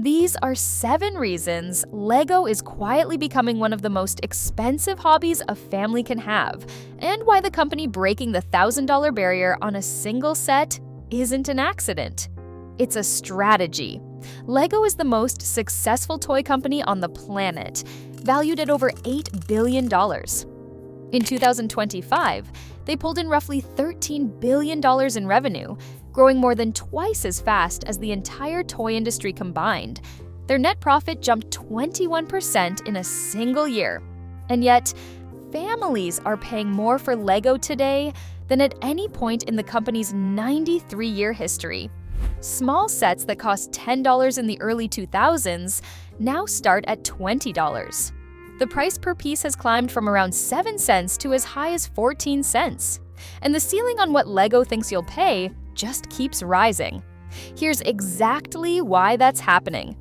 These are 7 reasons LEGO is quietly becoming one of the most expensive hobbies a family can have, and why the company breaking the $1,000 barrier on a single set isn't an accident. It's a strategy. LEGO is the most successful toy company on the planet, valued at over $8 billion. In 2025, they pulled in roughly $13 billion in revenue, growing more than twice as fast as the entire toy industry combined. Their net profit jumped 21% in a single year. And yet, families are paying more for LEGO today than at any point in the company's 93-year history. Small sets that cost $10 in the early 2000s now start at $20. The price per piece has climbed from around 7 cents to as high as 14 cents. And the ceiling on what LEGO thinks you'll pay just keeps rising. Here's exactly why that's happening.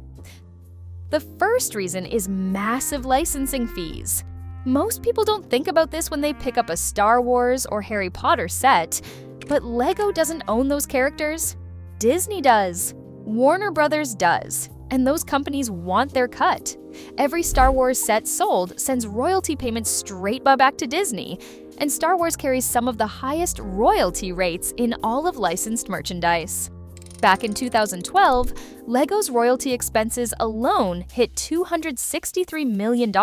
The first reason is massive licensing fees. Most people don't think about this when they pick up a Star Wars or Harry Potter set, but LEGO doesn't own those characters. Disney does. Warner Brothers does. And those companies want their cut. Every Star Wars set sold sends royalty payments straight back to Disney, and Star Wars carries some of the highest royalty rates in all of licensed merchandise. Back in 2012, LEGO's royalty expenses alone hit $263 million,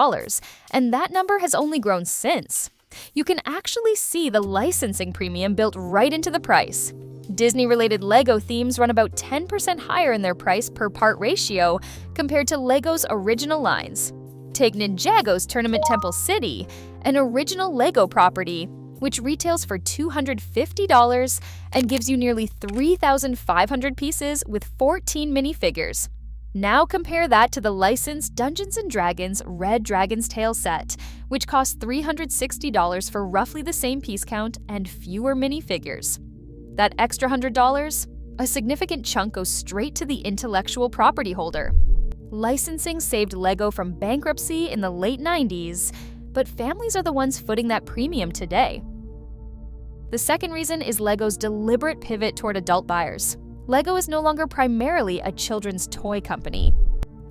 and that number has only grown since. You can actually see the licensing premium built right into the price. Disney-related LEGO themes run about 10% higher in their price per part ratio compared to LEGO's original lines. Take Ninjago's Tournament Temple City, an original LEGO property, which retails for $250 and gives you nearly 3,500 pieces with 14 minifigures. Now compare that to the licensed Dungeons & Dragons Red Dragon's Tail set, which costs $360 for roughly the same piece count and fewer minifigures. That extra $100? A significant chunk goes straight to the intellectual property holder. Licensing saved LEGO from bankruptcy in the late 90s, but families are the ones footing that premium today. The second reason is LEGO's deliberate pivot toward adult buyers. LEGO is no longer primarily a children's toy company.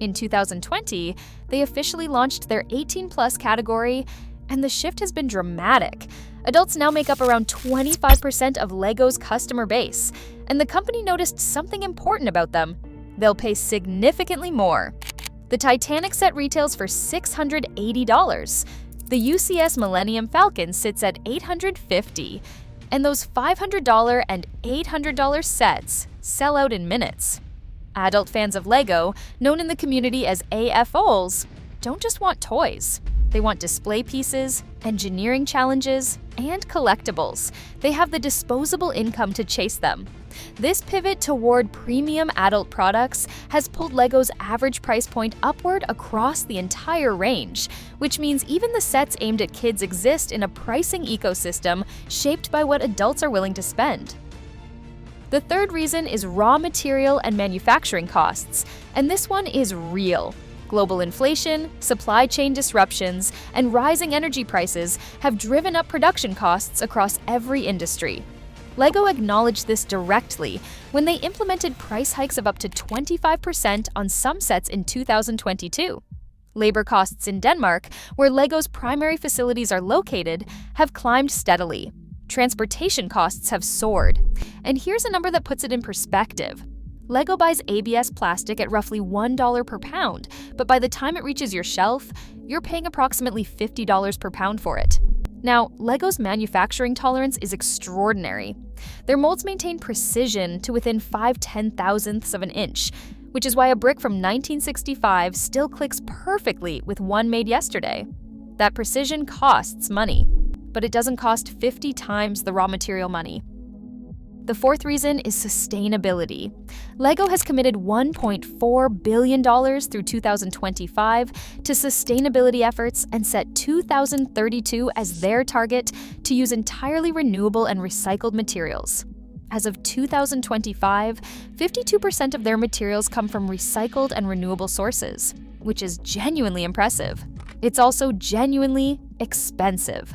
In 2020, they officially launched their 18+ category, and the shift has been dramatic. Adults now make up around 25% of LEGO's customer base, and the company noticed something important about them. They'll pay significantly more. The Titanic set retails for $680. The UCS Millennium Falcon sits at $850, and those $500 and $800 sets sell out in minutes. Adult fans of LEGO, known in the community as AFOs, don't just want toys. They want display pieces, engineering challenges, and collectibles. They have the disposable income to chase them. This pivot toward premium adult products has pulled LEGO's average price point upward across the entire range, which means even the sets aimed at kids exist in a pricing ecosystem shaped by what adults are willing to spend. The third reason is raw material and manufacturing costs, and this one is real. Global inflation, supply chain disruptions, and rising energy prices have driven up production costs across every industry. LEGO acknowledged this directly when they implemented price hikes of up to 25% on some sets in 2022. Labor costs in Denmark, where LEGO's primary facilities are located, have climbed steadily. Transportation costs have soared. And here's a number that puts it in perspective. LEGO buys ABS plastic at roughly $1 per pound, but by the time it reaches your shelf, you're paying approximately $50 per pound for it. Now, LEGO's manufacturing tolerance is extraordinary. Their molds maintain precision to within 5/10,000ths of an inch, which is why a brick from 1965 still clicks perfectly with one made yesterday. That precision costs money, but it doesn't cost 50 times the raw material money. The fourth reason is sustainability. LEGO has committed $1.4 billion through 2025 to sustainability efforts and set 2032 as their target to use entirely renewable and recycled materials. As of 2025, 52% of their materials come from recycled and renewable sources, which is genuinely impressive. It's also genuinely expensive.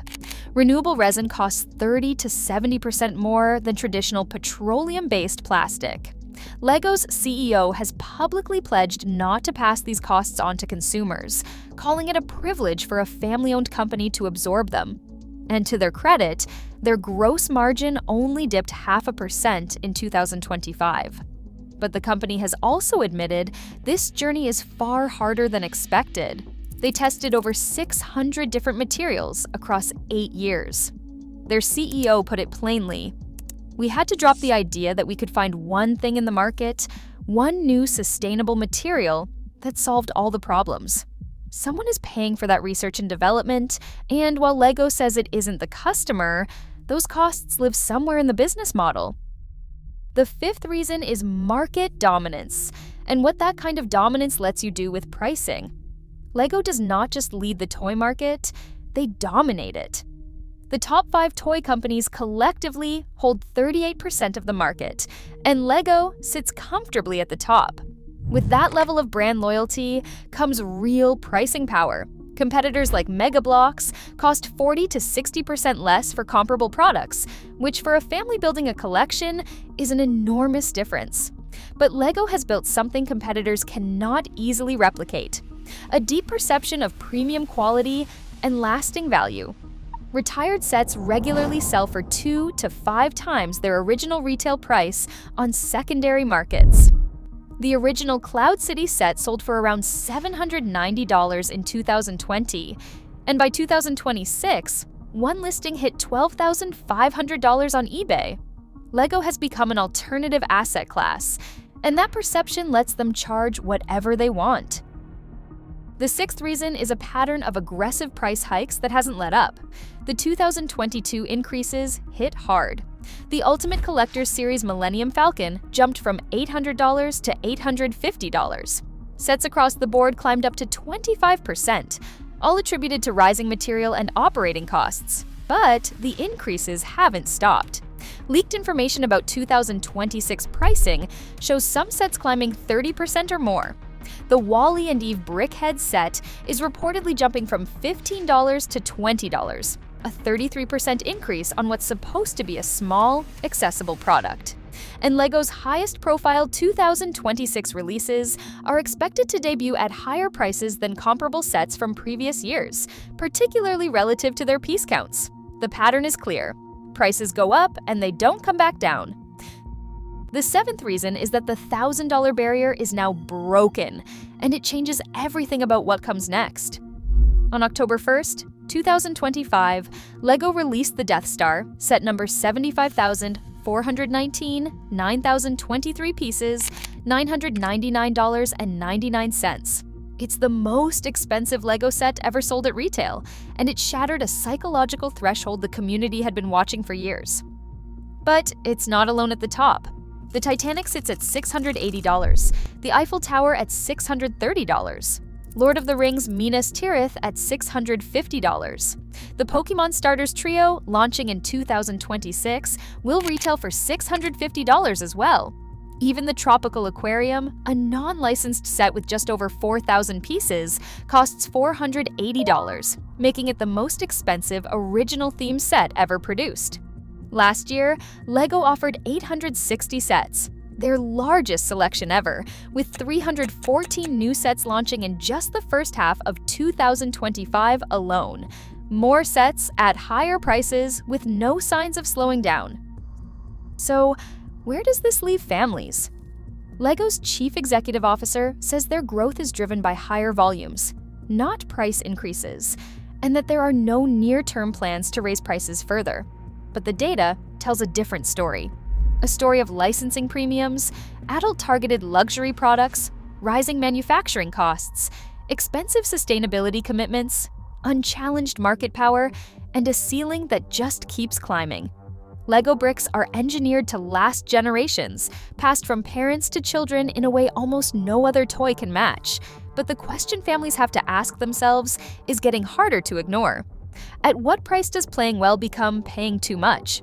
Renewable resin costs 30 to 70% more than traditional petroleum-based plastic. LEGO's CEO has publicly pledged not to pass these costs on to consumers, calling it a privilege for a family-owned company to absorb them. And to their credit, their gross margin only dipped 0.5% in 2025. But the company has also admitted this journey is far harder than expected. They tested over 600 different materials across 8 years. Their CEO put it plainly, "We had to drop the idea that we could find one thing in the market, one new sustainable material that solved all the problems. Someone is paying for that research and development, and while LEGO says it isn't the customer, those costs live somewhere in the business model." The fifth reason is market dominance, and what that kind of dominance lets you do with pricing. LEGO does not just lead the toy market, they dominate it. The top 5 toy companies collectively hold 38% of the market, and LEGO sits comfortably at the top. With that level of brand loyalty comes real pricing power. Competitors like Mega Bloks cost 40 to 60% less for comparable products, which for a family building a collection is an enormous difference. But LEGO has built something competitors cannot easily replicate: a deep perception of premium quality and lasting value. Retired sets regularly sell for 2 to 5 times their original retail price on secondary markets. The original Cloud City set sold for around $790 in 2020, and by 2026, one listing hit $12,500 on eBay. LEGO has become an alternative asset class, and that perception lets them charge whatever they want. The sixth reason is a pattern of aggressive price hikes that hasn't let up. The 2022 increases hit hard. The Ultimate Collector's Series Millennium Falcon jumped from $800 to $850. Sets across the board climbed up to 25%, all attributed to rising material and operating costs. But the increases haven't stopped. Leaked information about 2026 pricing shows some sets climbing 30% or more. The Wall-E and Eve Brickhead set is reportedly jumping from $15 to $20, a 33% increase on what's supposed to be a small, accessible product. And LEGO's highest-profile 2026 releases are expected to debut at higher prices than comparable sets from previous years, particularly relative to their piece counts. The pattern is clear. Prices go up and they don't come back down. The seventh reason is that the $1,000 barrier is now broken, and it changes everything about what comes next. On October 1st, 2025, LEGO released the Death Star, set number 75,419, 9,023 pieces, $999.99. It's the most expensive LEGO set ever sold at retail, and it shattered a psychological threshold the community had been watching for years. But it's not alone at the top. The Titanic sits at $680, the Eiffel Tower at $630, Lord of the Rings Minas Tirith at $650. The Pokémon Starters Trio, launching in 2026, will retail for $650 as well. Even the Tropical Aquarium, a non-licensed set with just over 4,000 pieces, costs $480, making it the most expensive original theme set ever produced. Last year, LEGO offered 860 sets, their largest selection ever, with 314 new sets launching in just the first half of 2025 alone. More sets at higher prices with no signs of slowing down. So, where does this leave families? LEGO's chief executive officer says their growth is driven by higher volumes, not price increases, and that there are no near-term plans to raise prices further. But the data tells a different story. A story of licensing premiums, adult-targeted luxury products, rising manufacturing costs, expensive sustainability commitments, unchallenged market power, and a ceiling that just keeps climbing. LEGO bricks are engineered to last generations, passed from parents to children in a way almost no other toy can match. But the question families have to ask themselves is getting harder to ignore. At what price does playing well become paying too much?